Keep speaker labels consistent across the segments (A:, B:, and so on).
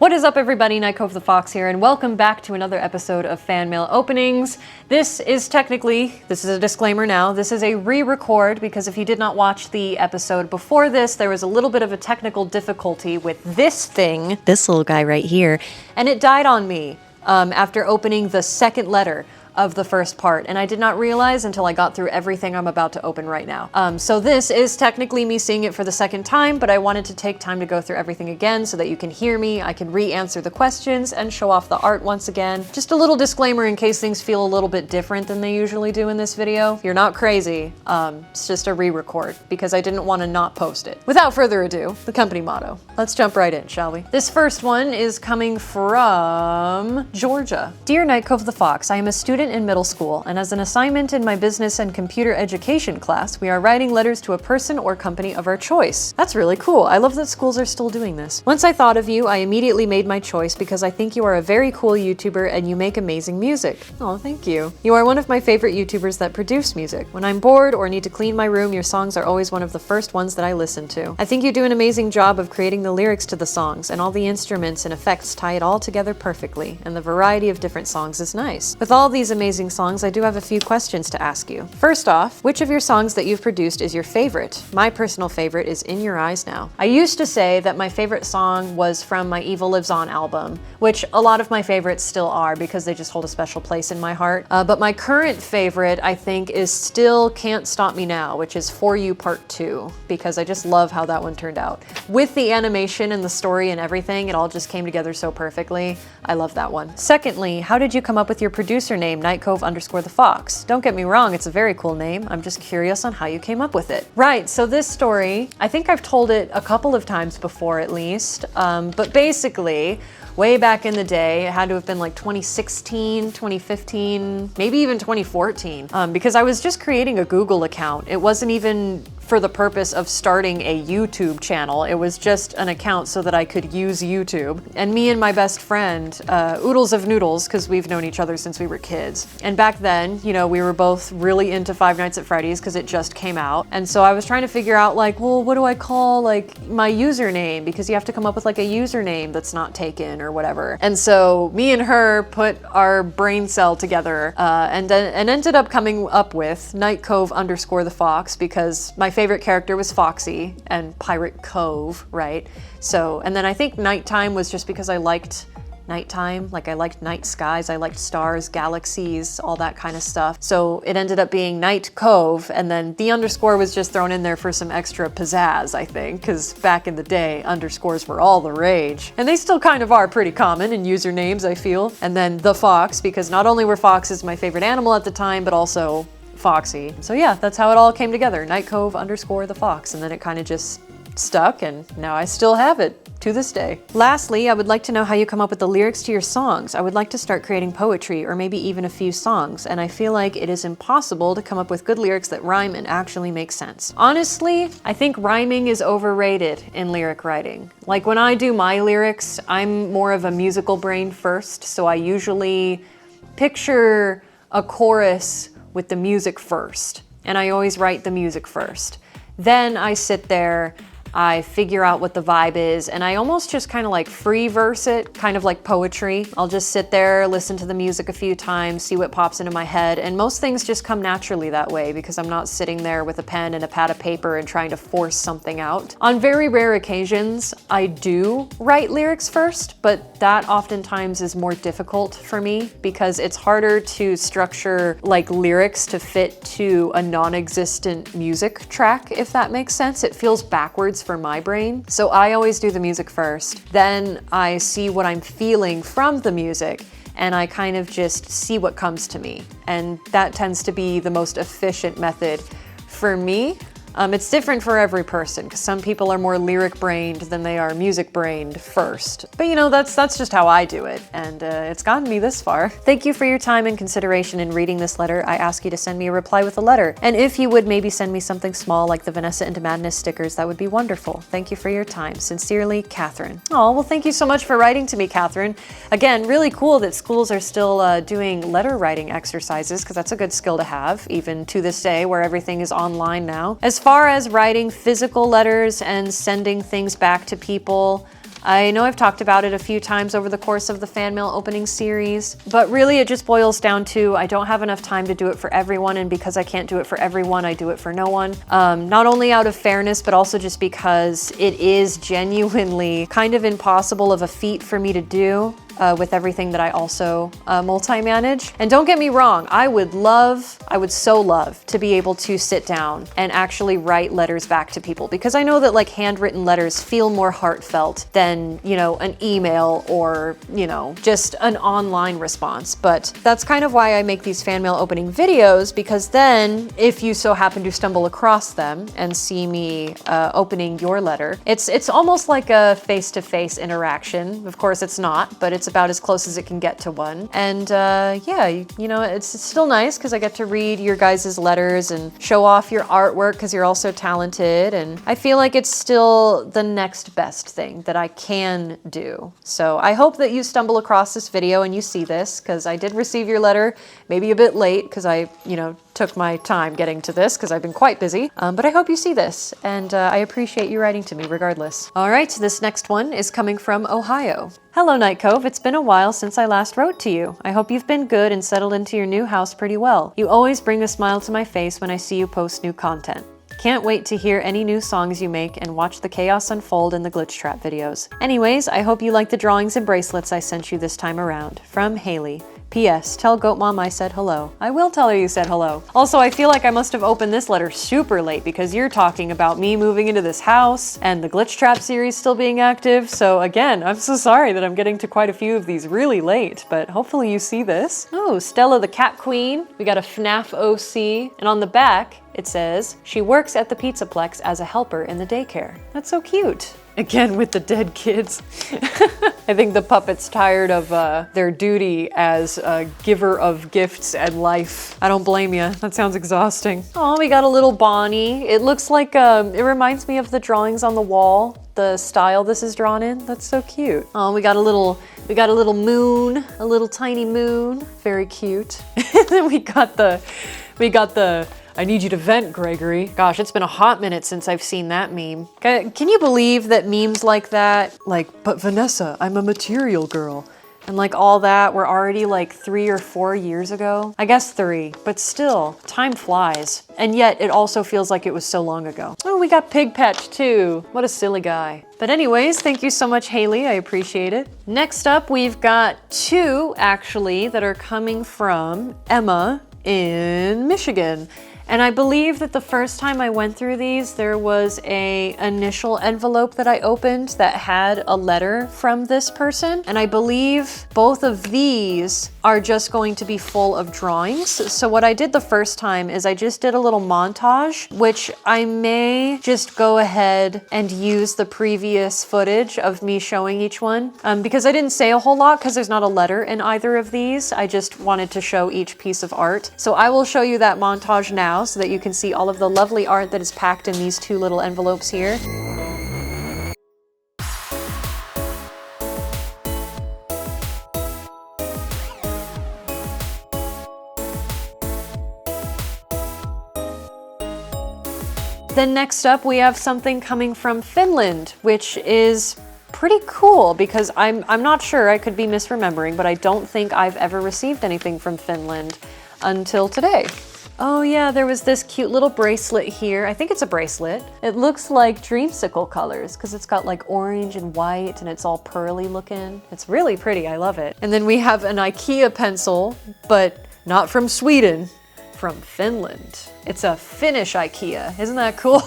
A: What is up, everybody? Nightcove the Fox here, and welcome back to another episode of Fanmail Openings. This is a disclaimer now, this is a re-record because if you did not watch the episode before this, there was a little bit of a technical difficulty with this thing, this little guy right here, and it died on me after opening the second letter of the first part, and I did not realize until I got through everything I'm about to open right now. So this is technically me seeing it for the second time, but I wanted to take time to go through everything again so that you can hear me, I can re-answer the questions, and show off the art once again. Just a little disclaimer in case things feel a little bit different than they usually do in this video. You're not crazy, it's just a re-record, because I didn't want to not post it. Without further ado, the company motto. Let's jump right in, shall we? This first one is coming from Georgia. Dear Nightcove the Fox, I am a student in middle school, and as an assignment in my business and computer education class, we are writing letters to a person or company of our choice. That's really cool. I love that schools are still doing this. Once I thought of you, I immediately made my choice because I think you are a very cool YouTuber and you make amazing music. Oh, thank you. You are one of my favorite YouTubers that produce music. When I'm bored or need to clean my room, your songs are always one of the first ones that I listen to. I think you do an amazing job of creating the lyrics to the songs, and all the instruments and effects tie it all together perfectly, and the variety of different songs is nice. With all these amazing songs, I do have a few questions to ask you. First off, which of your songs that you've produced is your favorite? My personal favorite is In Your Eyes Now. I used to say that my favorite song was from my Evil Lives On album, which a lot of my favorites still are because they just hold a special place in my heart. But my current favorite, I think, is still Can't Stop Me Now, which is For You Part 2, because I just love how that one turned out. With the animation and the story and everything, it all just came together so perfectly. I love that one. Secondly, how did you come up with your producer name, Nightcove_the Fox? Don't get me wrong, it's a very cool name. I'm just curious on how you came up with it. Right, so this story, I think I've told it a couple of times before at least, but basically, way back in the day, it had to have been like 2016, 2015, maybe even 2014, because I was just creating a Google account. It wasn't even for the purpose of starting a YouTube channel. It was just an account so that I could use YouTube. And me and my best friend, Oodles of Noodles, because we've known each other since we were kids. And back then, you know, we were both really into Five Nights at Freddy's because it just came out. And so I was trying to figure out like, well, what do I call like my username? Because you have to come up with like a username that's not taken or whatever. And so me and her put our brain cell together and ended up coming up with Nightcove_the Fox because my favorite character was Foxy and Pirate Cove, right? So, and then I think nighttime was just because I liked nighttime, like I liked night skies, I liked stars, galaxies, all that kind of stuff. So it ended up being Night Cove, and then the underscore was just thrown in there for some extra pizzazz, I think, because back in the day, underscores were all the rage. And they still kind of are pretty common in usernames, I feel. And then the Fox, because not only were foxes my favorite animal at the time, but also Foxy. So yeah, that's how it all came together, Nightcove_the Fox, and then it kind of just stuck, and now I still have it to this day. Lastly, I would like to know how you come up with the lyrics to your songs. I would like to start creating poetry, or maybe even a few songs, and I feel like it is impossible to come up with good lyrics that rhyme and actually make sense. Honestly, I think rhyming is overrated in lyric writing. Like when I do my lyrics, I'm more of a musical brain first, so I usually picture a chorus with the music first, and I always write the music first. Then I sit there, I figure out what the vibe is, and I almost just kind of like free verse it, kind of like poetry. I'll just sit there, listen to the music a few times, see what pops into my head, and most things just come naturally that way because I'm not sitting there with a pen and a pad of paper and trying to force something out. On very rare occasions, I do write lyrics first, but that oftentimes is more difficult for me because it's harder to structure like lyrics to fit to a non-existent music track, if that makes sense. It feels backwards for my brain. So I always do the music first. Then I see what I'm feeling from the music and I kind of just see what comes to me. And that tends to be the most efficient method for me. It's different for every person because some people are more lyric-brained than they are music-brained first. But you know, that's just how I do it, and it's gotten me this far. Thank you for your time and consideration in reading this letter. I ask you to send me a reply with a letter. And if you would maybe send me something small like the Vanessa into Madness stickers, that would be wonderful. Thank you for your time. Sincerely, Catherine. Oh, well, thank you so much for writing to me, Catherine. Again, really cool that schools are still doing letter writing exercises because that's a good skill to have, even to this day where everything is online now. As far as writing physical letters and sending things back to people, I know I've talked about it a few times over the course of the fan mail opening series, but really it just boils down to I don't have enough time to do it for everyone, and because I can't do it for everyone, I do it for no one. Not only out of fairness, but also just because it is genuinely kind of impossible of a feat for me to do. With everything that I also multi-manage. And don't get me wrong, I would so love to be able to sit down and actually write letters back to people, because I know that like handwritten letters feel more heartfelt than, you know, an email or, you know, just an online response. But that's kind of why I make these fan mail opening videos, because then if you so happen to stumble across them and see me opening your letter, it's almost like a face-to-face interaction. Of course it's not, but it's about as close as it can get to one. And yeah, you know, it's still nice because I get to read your guys' letters and show off your artwork because you're all so talented. And I feel like it's still the next best thing that I can do. So I hope that you stumble across this video and you see this, because I did receive your letter, maybe a bit late because I, you know, took my time getting to this because I've been quite busy. But I hope you see this, and I appreciate you writing to me regardless. All right, this next one is coming from Ohio. Hello, Night Cove. It's been a while since I last wrote to you. I hope you've been good and settled into your new house pretty well. You always bring a smile to my face when I see you post new content. Can't wait to hear any new songs you make and watch the chaos unfold in the Glitch Trap videos. Anyways, I hope you like the drawings and bracelets I sent you this time around. From Haley. P.S. Tell Goat Mom I said hello. I will tell her you said hello. Also, I feel like I must have opened this letter super late because you're talking about me moving into this house and the Glitch Trap series still being active. So again, I'm so sorry that I'm getting to quite a few of these really late, but hopefully you see this. Oh, Stella the Cat Queen. We got a FNAF OC. And on the back, it says, she works at the Pizzaplex as a helper in the daycare. That's so cute. Again, with the dead kids. I think the puppet's tired of their duty as a giver of gifts and life. I don't blame you. That sounds exhausting. Oh, we got a little Bonnie. It looks like, it reminds me of the drawings on the wall, the style this is drawn in. That's so cute. Oh, we got a little moon, a little tiny moon. Very cute. And then we got the I need you to vent, Gregory. Gosh, it's been a hot minute since I've seen that meme. Can you believe that memes like that, like, but Vanessa, I'm a material girl, and like all that were already like 3 or 4 years ago? I guess 3, but still, time flies. And yet it also feels like it was so long ago. Oh, we got Pig Patch too. What a silly guy. But anyways, thank you so much, Haley. I appreciate it. Next up, we've got 2 actually that are coming from Emma in Michigan. And I believe that the first time I went through these, there was a initial envelope that I opened that had a letter from this person. And I believe both of these are just going to be full of drawings. So what I did the first time is I just did a little montage, which I may just go ahead and use the previous footage of me showing each one. Because I didn't say a whole lot because there's not a letter in either of these. I just wanted to show each piece of art. So I will show you that montage now, so that you can see all of the lovely art that is packed in these 2 little envelopes here. Then next up, we have something coming from Finland, which is pretty cool because I'm not sure, I could be misremembering, but I don't think I've ever received anything from Finland until today. Oh yeah, there was this cute little bracelet here. I think it's a bracelet. It looks like dreamsicle colors because it's got like orange and white and it's all pearly looking. It's really pretty, I love it. And then we have an IKEA pencil, but not from Sweden, from Finland. It's a Finnish IKEA, isn't that cool?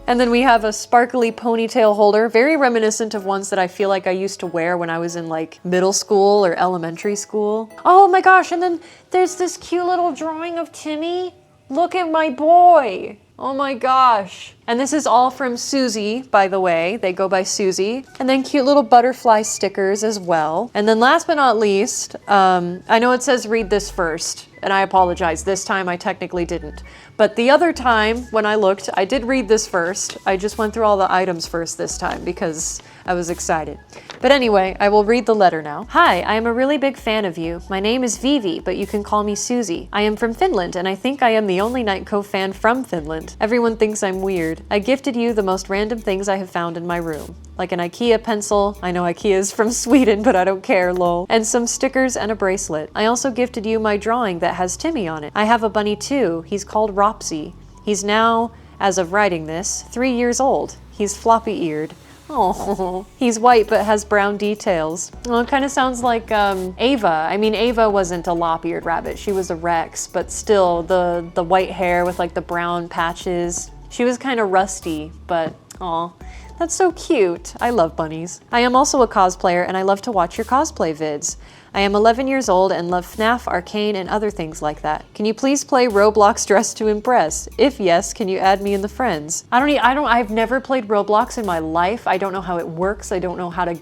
A: And then we have a sparkly ponytail holder, very reminiscent of ones that I feel like I used to wear when I was in like middle school or elementary school. Oh my gosh, and then there's this cute little drawing of Timmy. Look at my boy. Oh my gosh. And this is all from Susie, by the way. They go by Susie. And then cute little butterfly stickers as well. And then last but not least, I know it says read this first, and I apologize. This time I technically didn't. But the other time when I looked, I did read this first. I just went through all the items first this time because I was excited. But anyway, I will read the letter now. Hi, I am a really big fan of you. My name is Vivi, but you can call me Susie. I am from Finland, and I think I am the only Night Cove fan from Finland. Everyone thinks I'm weird. I gifted you the most random things I have found in my room. Like an IKEA pencil, I know IKEA is from Sweden, but I don't care, lol. And some stickers and a bracelet. I also gifted you my drawing that has Timmy on it. I have a bunny too. He's called Ropsy. He's now, as of writing this, 3 years old. He's floppy-eared. Oh, he's white but has brown details. Well, it kind of sounds like Ava. I mean, Ava wasn't a lop-eared rabbit. She was a Rex, but still, the white hair with like the brown patches. She was kind of rusty, but aw. That's so cute. I love bunnies. I am also a cosplayer and I love to watch your cosplay vids. I am 11 years old and love FNAF, Arcane, and other things like that. Can you please play Roblox Dress to Impress? If yes, can you add me in the friends? I've never played Roblox in my life. I don't know how it works. I don't know how to,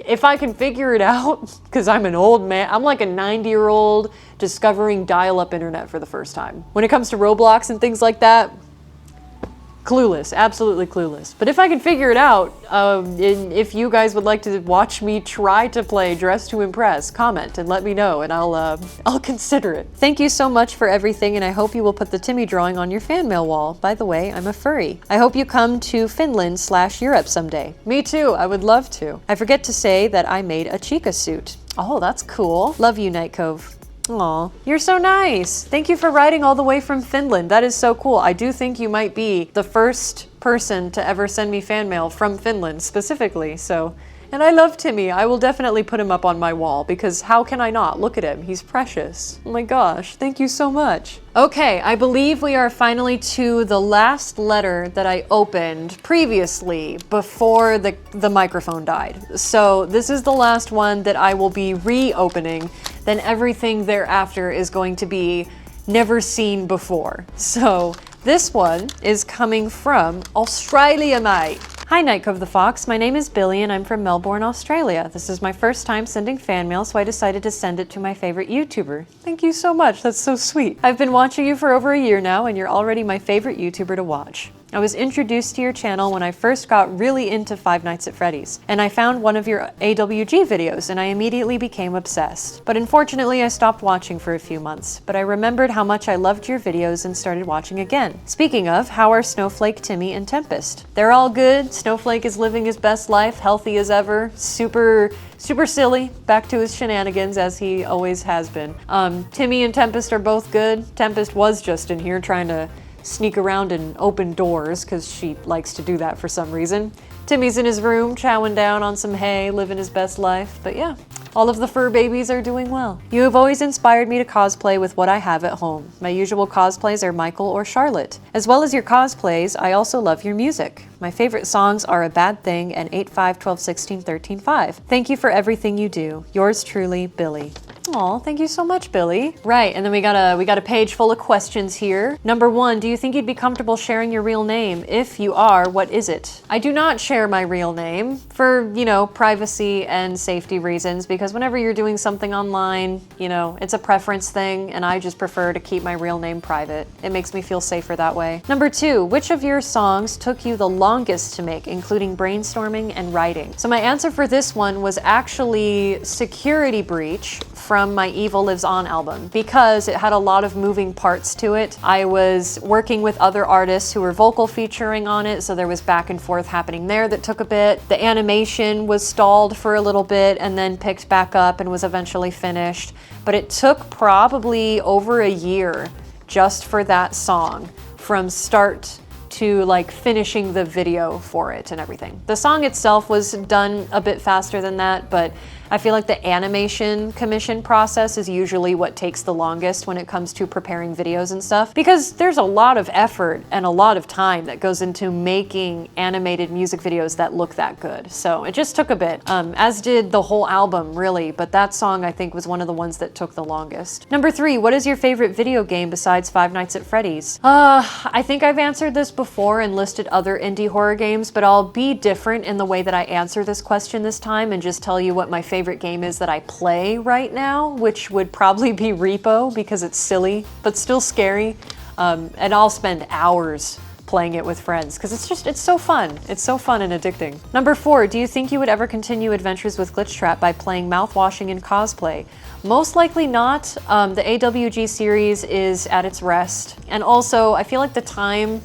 A: if I can figure it out, because I'm an old man, I'm like a 90-year-old discovering dial-up internet for the first time. When it comes to Roblox and things like that, clueless, absolutely clueless. But if I can figure it out, if you guys would like to watch me try to play Dress to Impress, comment and let me know and I'll consider it. Thank you so much for everything and I hope you will put the Timmy drawing on your fan mail wall. By the way, I'm a furry. I hope you come to Finland/Europe someday. Me too, I would love to. I forget to say that I made a Chica suit. Oh, that's cool. Love you, Night Cove. Aw, you're so nice. Thank you for writing all the way from Finland. That is so cool. I do think you might be the first person to ever send me fan mail from Finland specifically, so. And I love Timmy. I will definitely put him up on my wall because how can I not? Look at him. He's precious. Oh my gosh. Thank you so much. Okay, I believe we are finally to the last letter that I opened previously before the microphone died. So this is the last one that I will be reopening. Then everything thereafter is going to be never seen before. So this one is coming from Australia, mate. Hi, Night Cove the Fox. My name is Billy and I'm from Melbourne, Australia. This is my first time sending fan mail, so I decided to send it to my favorite YouTuber. Thank you so much. That's so sweet. I've been watching you for over a year now and you're already my favorite YouTuber to watch. I was introduced to your channel when I first got really into Five Nights at Freddy's, and I found one of your AWG videos and I immediately became obsessed. But unfortunately, I stopped watching for a few months, but I remembered how much I loved your videos and started watching again. Speaking of, how are Snowflake, Timmy, and Tempest? They're all good. Snowflake is living his best life, healthy as ever, super silly, back to his shenanigans as he always has been. Timmy and Tempest are both good. Tempest was just in here trying to sneak around and open doors because she likes to do that for some reason. Timmy's in his room chowing down on some hay, living his best life. But yeah, all of the fur babies are doing well. You have always inspired me to cosplay with what I have at home. My usual cosplays are Michael or Charlotte. As well as your cosplays, I also love your music. My favorite songs are A Bad Thing and 8/5, 12/16, 13/5. Thank you for everything you do. Yours truly, Billy. Aw, thank you so much, Billy. Right, and then we got a page full of questions here. Number 1, do you think you'd be comfortable sharing your real name? If you are, what is it? I do not share my real name for, privacy and safety reasons, because whenever you're doing something online, it's a preference thing, and I just prefer to keep my real name private. It makes me feel safer that way. Number 2, which of your songs took you the longest to make, including brainstorming and writing? So my answer for this one was actually Security Breach from my Evil Lives On album, because it had a lot of moving parts to it. I was working with other artists who were vocal featuring on it, so there was back and forth happening there that took a bit. The animation was stalled for a little bit and then picked back up and was eventually finished. But it took probably over a year just for that song, from start to finishing the video for it and everything. The song itself was done a bit faster than that, but I feel like the animation commission process is usually what takes the longest when it comes to preparing videos and stuff, because there's a lot of effort and a lot of time that goes into making animated music videos that look that good. So it just took a bit, as did the whole album really, but that song I think was one of the ones that took the longest. Number 3, what is your favorite video game besides Five Nights at Freddy's? I think I've answered this before and listed other indie horror games, but I'll be different in the way that I answer this question this time and just tell you what my favorite game is that I play right now, which would probably be Repo, because it's silly but still scary, and I'll spend hours playing it with friends because it's so fun. It's so fun and addicting. Number 4, do you think you would ever continue adventures with Glitchtrap by playing mouthwashing and cosplay? Most likely not. The AWG series is at its rest. And also, I feel like the time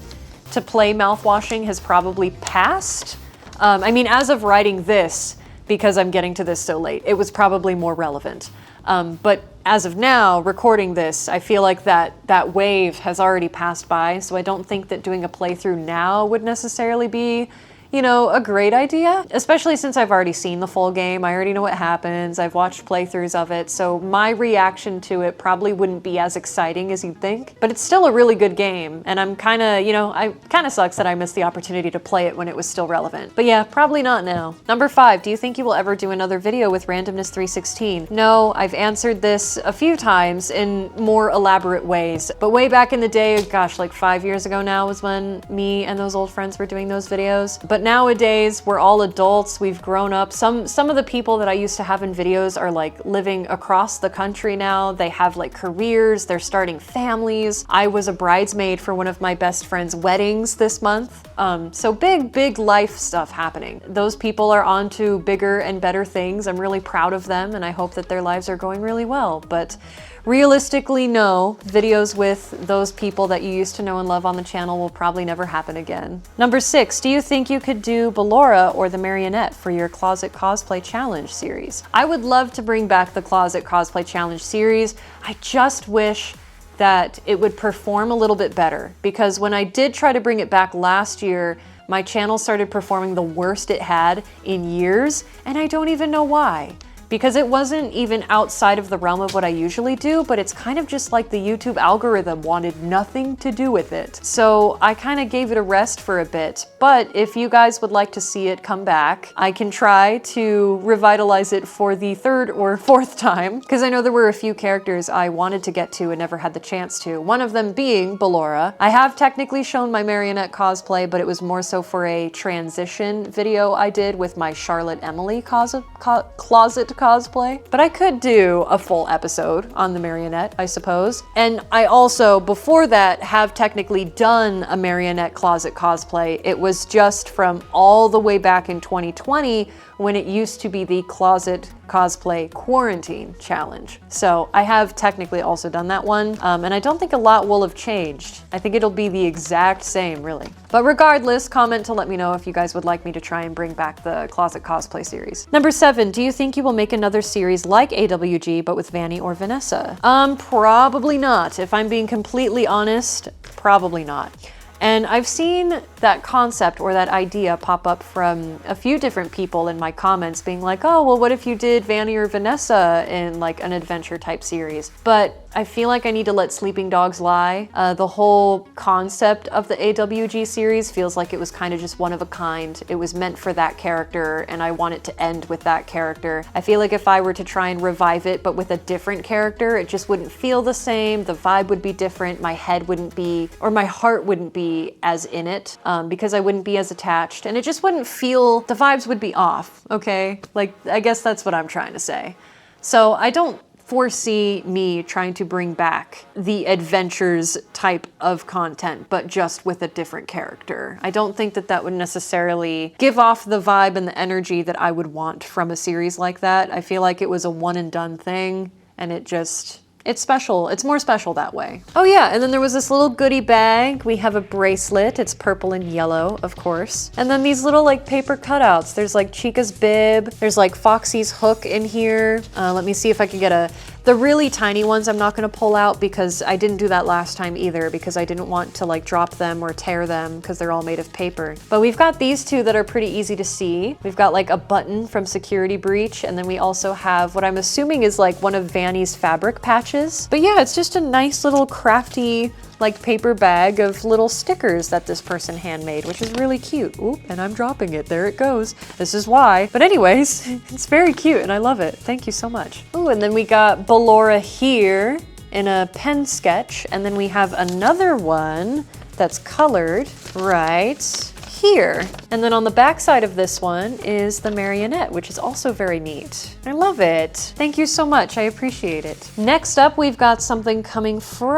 A: to play mouthwashing has probably passed. I mean, as of writing this, because I'm getting to this so late, it was probably more relevant. But as of now, recording this, I feel like that wave has already passed by, so I don't think that doing a playthrough now would necessarily be, you know, a great idea, especially since I've already seen the full game. I already know what happens. I've watched playthroughs of it, so my reaction to it probably wouldn't be as exciting as you'd think, but it's still a really good game, and I'm kind of, you know, I kind of sucks that I missed the opportunity to play it when it was still relevant. But yeah, probably not now. Number 5, do you think you will ever do another video with Randomness 316? No, I've answered this a few times in more elaborate ways, but way back in the day, gosh, like 5 years ago now was when me and those old friends were doing those videos. But nowadays, we're all adults, we've grown up. Some of the people that I used to have in videos are like living across the country now. They have like careers, they're starting families. I was a bridesmaid for one of my best friend's weddings this month. So big life stuff happening. Those people are on to bigger and better things. I'm really proud of them and I hope that their lives are going really well. But realistically, no, videos with those people that you used to know and love on the channel will probably never happen again. Number 6, do you think you could do Ballora or the Marionette for your Closet Cosplay Challenge series? I would love to bring back the Closet Cosplay Challenge series. I just wish that it would perform a little bit better, because when I did try to bring it back last year, my channel started performing the worst it had in years, and I don't even know why. Because it wasn't even outside of the realm of what I usually do, but it's kind of just like the YouTube algorithm wanted nothing to do with it. So I kind of gave it a rest for a bit, but if you guys would like to see it come back, I can try to revitalize it for the 3rd or 4th time, because I know there were a few characters I wanted to get to and never had the chance to, one of them being Ballora. I have technically shown my Marionette cosplay, but it was more so for a transition video I did with my Charlotte Emily closet cosplay, but I could do a full episode on the Marionette, I suppose. And I also, before that, have technically done a Marionette closet cosplay. It was just from all the way back in 2020 when it used to be the Closet Cosplay Quarantine Challenge. So I have technically also done that one, and I don't think a lot will have changed. I think it'll be the exact same, really. But regardless, comment to let me know if you guys would like me to try and bring back the Closet Cosplay series. Number 7, do you think you will make another series like AWG, but with Vanny or Vanessa? Probably not. If I'm being completely honest, probably not. And I've seen that concept or that idea pop up from a few different people in my comments being like, oh, well, what if you did Vanny or Vanessa in like an adventure type series? But I feel like I need to let sleeping dogs lie. The whole concept of the AWG series feels like it was kind of just one of a kind. It was meant for that character and I want it to end with that character. I feel like if I were to try and revive it but with a different character, it just wouldn't feel the same. The vibe would be different. My head wouldn't be, or my heart wouldn't be as in it, because I wouldn't be as attached and it just wouldn't feel, the vibes would be off, okay? Like, I guess that's what I'm trying to say. So I don't foresee me trying to bring back the adventures type of content, but just with a different character. I don't think that that would necessarily give off the vibe and the energy that I would want from a series like that. I feel like it was a one and done thing and it's special. It's more special that way. Oh yeah, and then there was this little goodie bag. We have a bracelet. It's purple and yellow, of course. And then these little like paper cutouts. There's like Chica's bib. There's like Foxy's hook in here. Let me see if I can get the really tiny ones I'm not gonna pull out because I didn't do that last time either because I didn't want to like drop them or tear them because they're all made of paper. But we've got these two that are pretty easy to see. We've got like a button from Security Breach, and then we also have what I'm assuming is like one of Vanny's fabric patches. But yeah, it's just a nice little crafty like paper bag of little stickers that this person handmade, which is really cute. Oop, and I'm dropping it. There it goes. This is why. But anyways, it's very cute and I love it. Thank you so much. Ooh, and then we got Ballora here in a pen sketch. And then we have another one that's colored right here. And then on the back side of this one is the Marionette, which is also very neat. I love it. Thank you so much. I appreciate it. Next up, we've got something coming from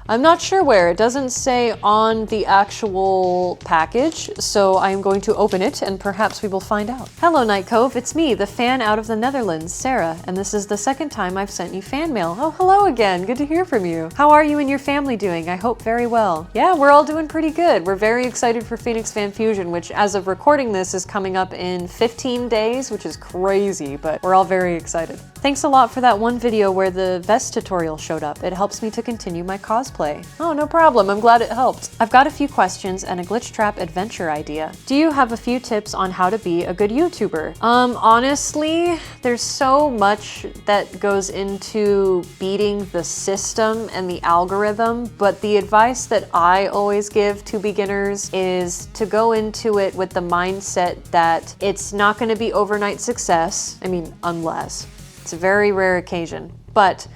A: I'm not sure where. It doesn't say on the actual package, so I'm going to open it and perhaps we will find out. Hello, Night Cove. It's me, the fan out of the Netherlands, Sarah, and this is the second time I've sent you fan mail. Oh, hello again. Good to hear from you. How are you and your family doing? I hope very well. Yeah, we're all doing pretty good. We're very excited for Phoenix Fan Fusion, which as of recording this is coming up in 15 days, which is crazy, but we're all very excited. Thanks a lot for that one video where the vest tutorial showed up. It helps me to continue my cosplay. Oh, no problem. I'm glad it helped. I've got a few questions and a glitch trap adventure idea. Do you have a few tips on how to be a good YouTuber? Honestly, there's so much that goes into beating the system and the algorithm, but the advice that I always give to beginners is to go into it with the mindset that it's not going to be overnight success. I mean, unless. It's a very rare occasion, but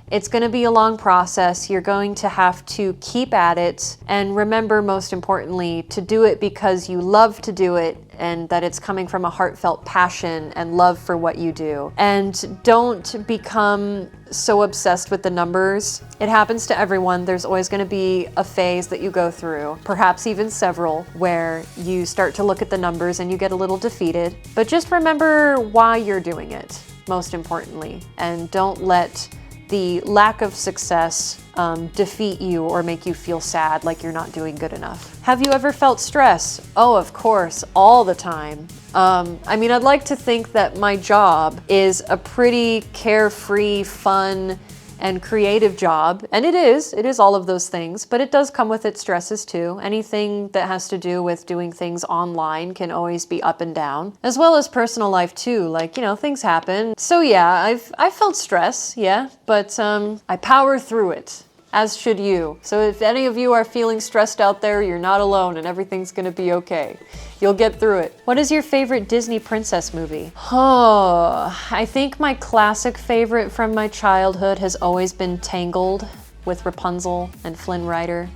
A: it's going to be a long process. You're going to have to keep at it, and remember, most importantly, to do it because you love to do it and that it's coming from a heartfelt passion and love for what you do. And don't become so obsessed with the numbers. It happens to everyone. There's always going to be a phase that you go through, perhaps even several, where you start to look at the numbers and you get a little defeated. But just remember why you're doing it, most importantly, and don't let the lack of success defeat you or make you feel sad like you're not doing good enough. Have you ever felt stress? Oh, of course, all the time. I mean, I'd like to think that my job is a pretty carefree, fun, and creative job, and it is all of those things, but it does come with its stresses too. Anything that has to do with doing things online can always be up and down, as well as personal life too, like, you know, things happen. So yeah, I've felt stress, yeah, but I power through it, as should you. So if any of you are feeling stressed out there, you're not alone and everything's gonna be okay. You'll get through it. What is your favorite Disney princess movie? Oh, I think my classic favorite from my childhood has always been Tangled with Rapunzel and Flynn Rider.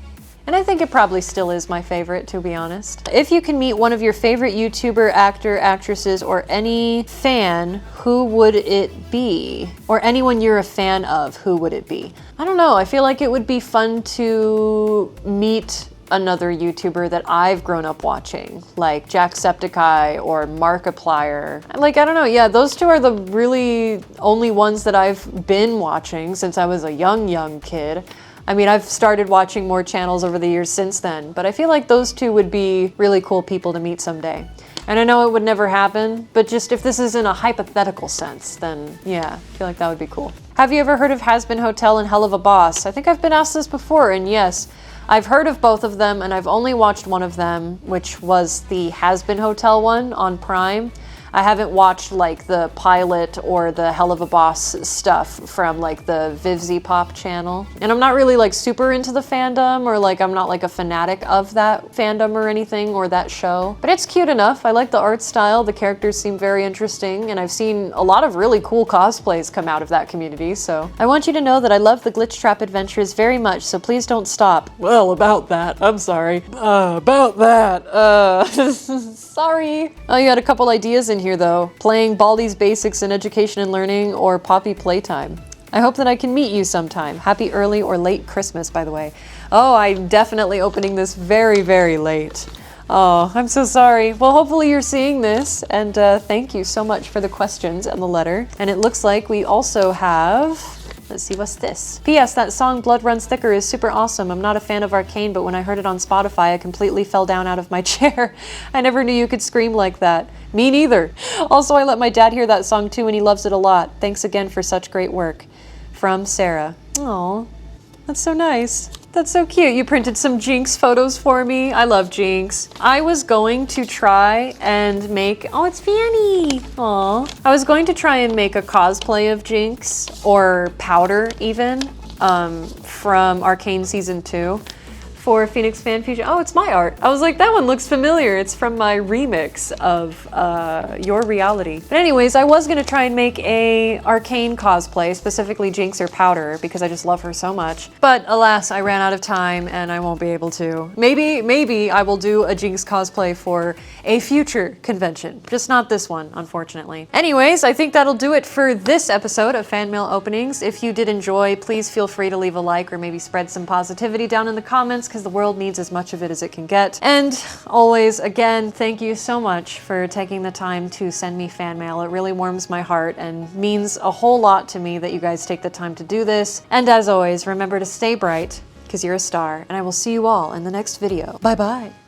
A: And I think it probably still is my favorite, to be honest. If you can meet one of your favorite YouTuber, actor, actresses, or any fan, who would it be? Or anyone you're a fan of, who would it be? I don't know, I feel like it would be fun to meet another YouTuber that I've grown up watching, like Jacksepticeye or Markiplier. Like, I don't know, yeah, those two are the really only ones that I've been watching since I was a young kid. I mean, I've started watching more channels over the years since then, but I feel like those two would be really cool people to meet someday. And I know it would never happen, but just if this is in a hypothetical sense, then yeah, I feel like that would be cool. Have you ever heard of Has-Been Hotel and Hell of a Boss? I think I've been asked this before, and yes, I've heard of both of them, and I've only watched one of them, which was the Has-Been Hotel one on Prime. I haven't watched like the pilot or the Hell of a Boss stuff from like the Vivzy Pop channel. And I'm not really like super into the fandom, or like I'm not like a fanatic of that fandom or anything, or that show. But it's cute enough. I like the art style. The characters seem very interesting, and I've seen a lot of really cool cosplays come out of that community, so. I want you to know that I love the Glitch Trap adventures very much, so please don't stop. Well, about that, I'm sorry. About that, sorry. Oh, you had a couple ideas in here though. Playing Baldi's Basics in Education and Learning or Poppy Playtime. I hope that I can meet you sometime. Happy early or late Christmas, by the way. Oh, I'm definitely opening this very, very late. Oh, I'm so sorry. Well, hopefully you're seeing this, and thank you so much for the questions and the letter. And it looks like we also have, let's see, what's this? P.S. That song Blood Runs Thicker is super awesome. I'm not a fan of Arcane, but when I heard it on Spotify, I completely fell down out of my chair. I never knew you could scream like that. Me neither. Also, I let my dad hear that song too, and he loves it a lot. Thanks again for such great work. From Sarah. Aw, that's so nice. That's so cute. You printed some Jinx photos for me. I love Jinx. I was going to try and make, oh, it's Fanny. Aw. I was going to try and make a cosplay of Jinx, or Powder even, from Arcane Season 2. for Phoenix Fan Fusion. Oh, it's my art. I was like, that one looks familiar. It's from my remix of Your Reality. But anyways, I was gonna try and make a Arcane cosplay, specifically Jinx or Powder, because I just love her so much. But alas, I ran out of time and I won't be able to. Maybe I will do a Jinx cosplay for a future convention. Just not this one, unfortunately. Anyways, I think that'll do it for this episode of Fan Mail Openings. If you did enjoy, please feel free to leave a like or maybe spread some positivity down in the comments, because the world needs as much of it as it can get. And always, again, thank you so much for taking the time to send me fan mail. It really warms my heart and means a whole lot to me that you guys take the time to do this. And as always, remember to stay bright, because you're a star, and I will see you all in the next video. Bye bye.